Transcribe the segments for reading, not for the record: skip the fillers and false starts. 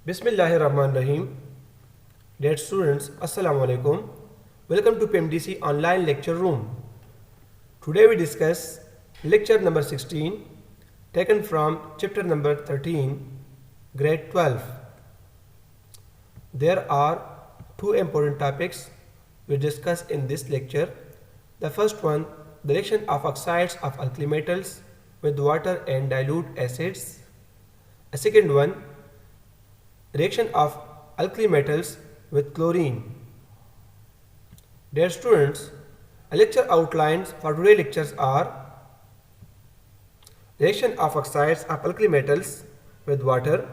Bismillahirrahmanirrahim. Dear students, Assalamu alaikum. Welcome to PMDC online lecture room. Today we discuss lecture number 16 taken from chapter number 13, grade 12. There are two important topics we discuss in this lecture. The first one, the reaction of oxides of alkali metals with water and dilute acids. A second one, reaction of alkali metals with chlorine. Dear students, a lecture outlines for today's lectures are reaction of oxides of alkali metals with water.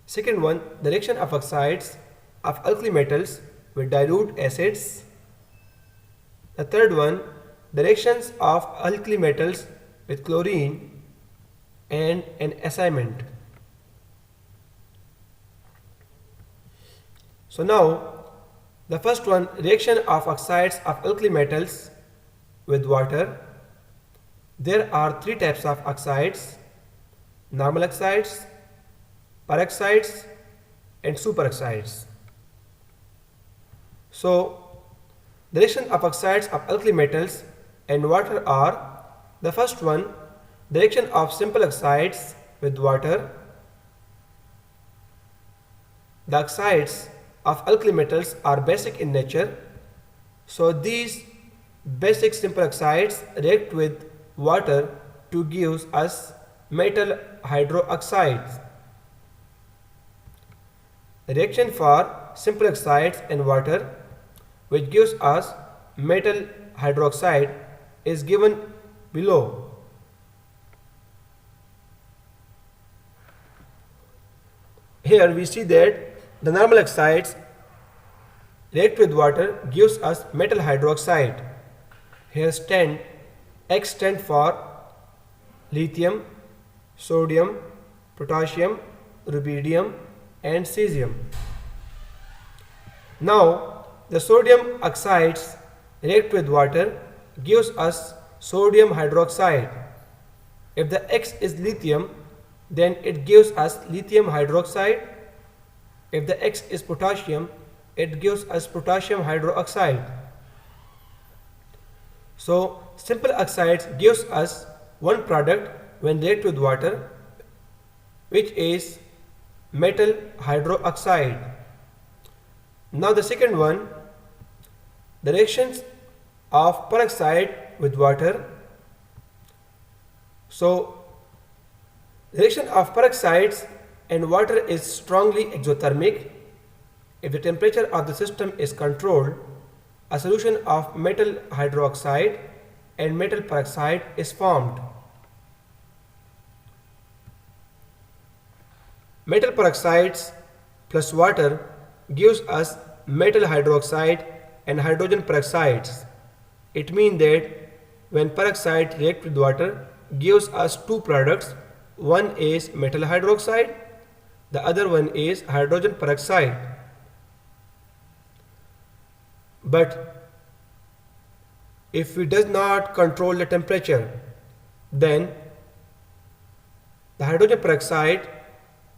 Second one, the reaction of oxides of alkali metals with dilute acids. The third one, the reactions of alkali metals with chlorine and an assignment. So now, the first one, reaction of oxides of alkali metals with water. There are three types of oxides: normal oxides, peroxides, and superoxides. So, the reaction of oxides of alkali metals and water are: the first one, the reaction of simple oxides with water. The oxides of alkali metals are basic in nature, so these basic simple oxides react with water to give us metal hydroxides. Reaction for simple oxides and water, which gives us metal hydroxide, is given below. Here we see that the normal oxides react with water gives us metal hydroxide. Here X stand for lithium, sodium, potassium, rubidium and cesium. Now the sodium oxides react with water gives us sodium hydroxide. If the X is lithium, then it gives us lithium hydroxide. If the X is potassium, it gives us potassium hydroxide. So simple oxides gives us one product when react with water, which is metal hydroxide. Now the second one, the reactions of peroxide with water. So reaction of peroxides and water is strongly exothermic. If the temperature of the system is controlled, a solution of metal hydroxide and metal peroxide is formed. Metal peroxides plus water gives us metal hydroxide and hydrogen peroxides. It means that when peroxide reacts with water gives us two products. One is metal hydroxide, the other one is hydrogen peroxide. But if we does not control the temperature, then the hydrogen peroxide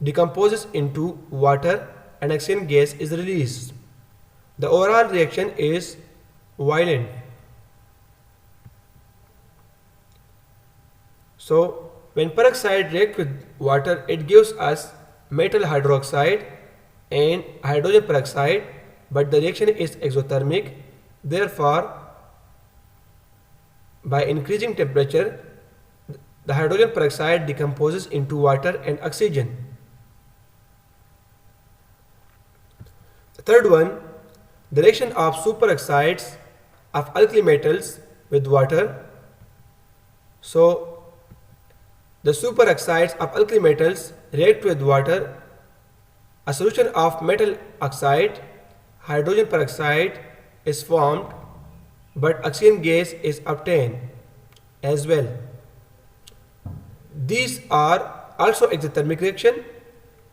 decomposes into water and oxygen gas is released. The overall reaction is violent. So when peroxide reacts with water, it gives us metal hydroxide and hydrogen peroxide, but the reaction is exothermic. Therefore, by increasing temperature, the hydrogen peroxide decomposes into water and oxygen. The third one, the reaction of superoxides of alkali metals with water. So the superoxides of alkali metals react with water. A solution of metal oxide, hydrogen peroxide, is formed, but oxygen gas is obtained as well. These are also exothermic reaction,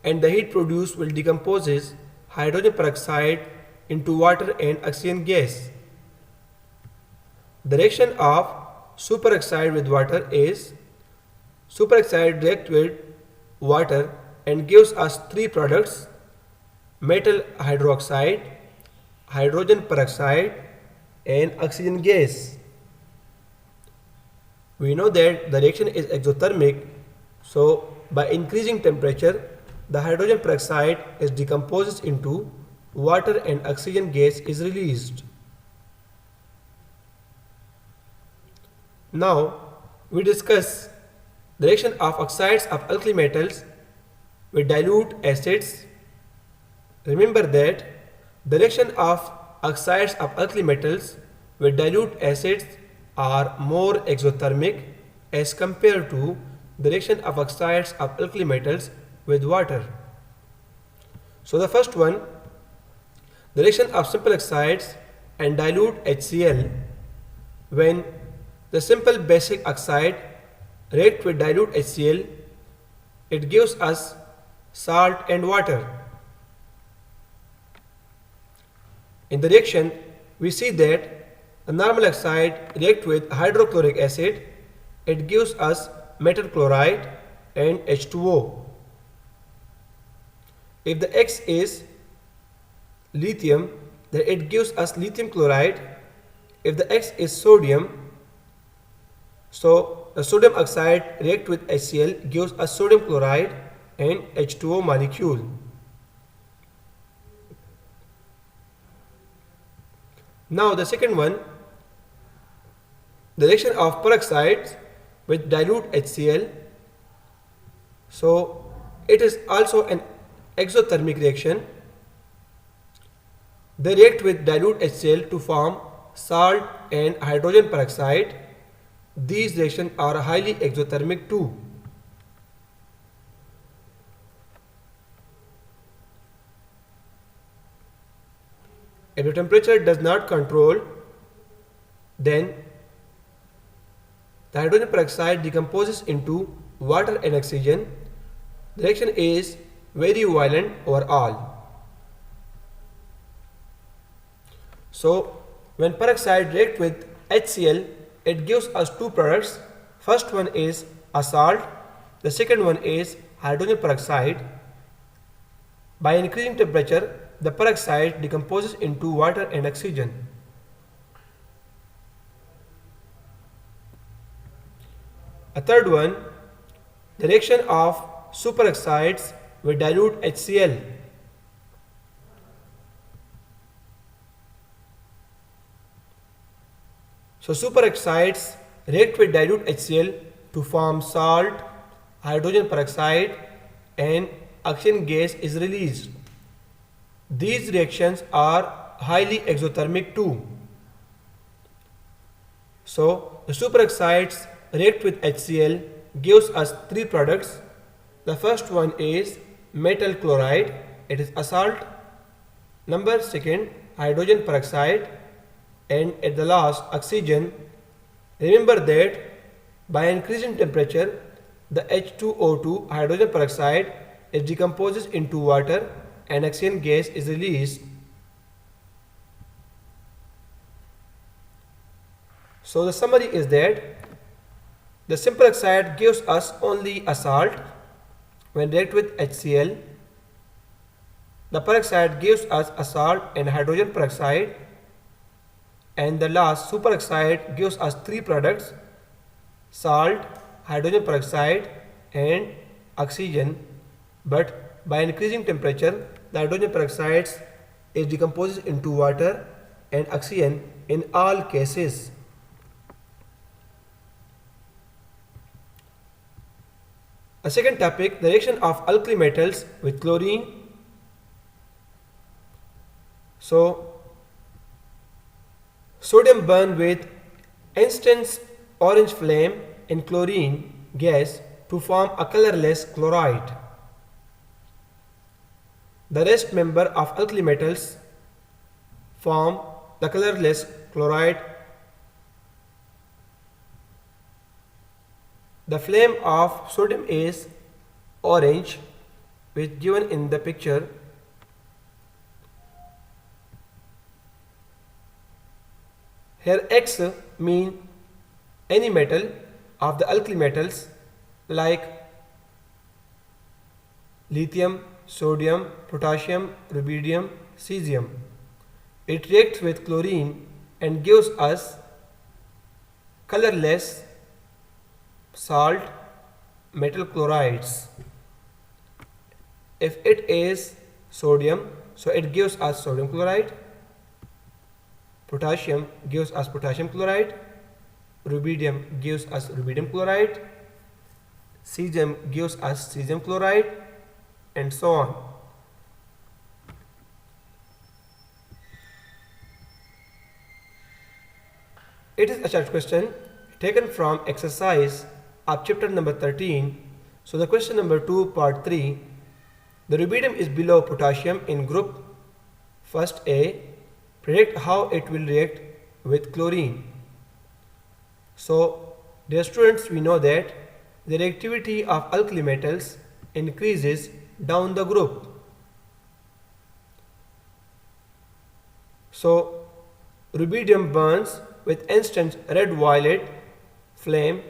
and the heat produced will decomposes hydrogen peroxide into water and oxygen gas. The reaction of superoxide with water is superoxide react with water and gives us three products: metal hydroxide, hydrogen peroxide, and oxygen gas. We know that the reaction is exothermic, so by increasing temperature, the hydrogen peroxide is decomposed into water and oxygen gas is released. Now we discuss the reaction of oxides of alkali metals with dilute acids. Remember that the reaction of oxides of alkali metals with dilute acids are more exothermic as compared to the reaction of oxides of alkali metals with water. So the first one, the reaction of simple oxides and dilute HCl. When the simple basic oxide react with dilute HCl, it gives us salt and water. In the reaction, we see that the normal oxide react with hydrochloric acid, it gives us metal chloride and H2O. If the X is lithium, then it gives us lithium chloride. If the X is sodium, so the sodium oxide react with HCl gives us sodium chloride and H2O molecule. Now the second one, the reaction of peroxides with dilute HCl. So it is also an exothermic reaction. They react with dilute HCl to form salt and hydrogen peroxide. These reactions are highly exothermic too. If the temperature does not control, then the hydrogen peroxide decomposes into water and oxygen. The reaction is very violent overall. So when peroxide reacts with HCl, it gives us two products. First one is a salt, the second one is hydrogen peroxide. By increasing temperature, the peroxide decomposes into water and oxygen. A third one, the reaction of superoxides with dilute HCl. So superoxides react with dilute HCl to form salt, hydrogen peroxide, and oxygen gas is released. These reactions are highly exothermic too. So the superoxides react with HCl gives us three products. The first one is metal chloride, it is a salt. Number second, hydrogen peroxide, and at the last, oxygen. Remember that by increasing temperature, the H2O2 hydrogen peroxide is decomposes into water and oxygen gas is released. So the summary is that the simple oxide gives us only a salt when react with HCl. The peroxide gives us a salt and hydrogen peroxide, and the last superoxide gives us three products: salt, hydrogen peroxide, and oxygen. But by increasing temperature, the hydrogen peroxide is decomposed into water and oxygen in all cases. A second topic, the reaction of alkali metals with chlorine. So sodium burns with instant orange flame in chlorine gas to form a colorless chloride. The rest member of alkali metals form the colorless chloride. The flame of sodium is orange, which given in the picture. Here X mean any metal of the alkali metals like lithium, sodium, potassium, rubidium, cesium. It reacts with chlorine and gives us colorless salt metal chlorides. If it is sodium, so it gives us sodium chloride. Potassium gives us potassium chloride. Rubidium gives us rubidium chloride. Cesium gives us cesium chloride, and so on. It is a short question taken from exercise of chapter number 13. So the question number 2 part 3, the rubidium is below potassium in group first A. Predict how it will react with chlorine. So dear students, we know that the reactivity of alkali metals increases down the group. So rubidium burns with instant red-violet flame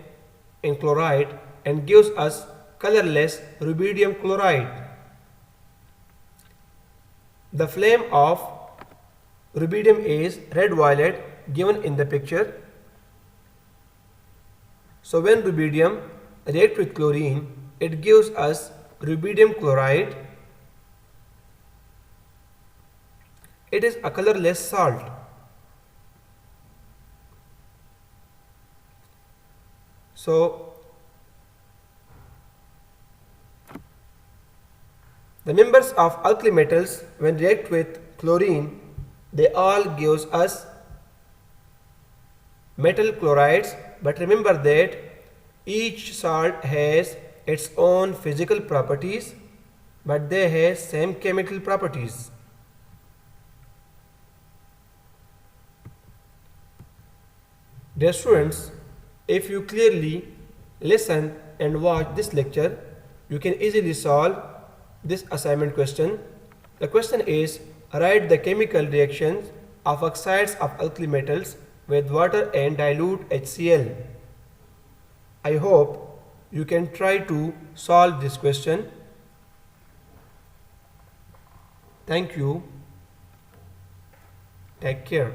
in chloride and gives us colorless rubidium chloride. The flame of rubidium is red-violet given in the picture. So when rubidium reacts with chlorine, it gives us rubidium chloride. It is a colorless salt. So the members of alkali metals when react with chlorine, they all gives us metal chlorides, but remember that each salt has its own physical properties, but they have same chemical properties. Dear students, if you clearly listen and watch this lecture, you can easily solve this assignment question. The question is, write the chemical reactions of oxides of alkali metals with water and dilute HCl. I hope you can try to solve this question. Thank you. Take care.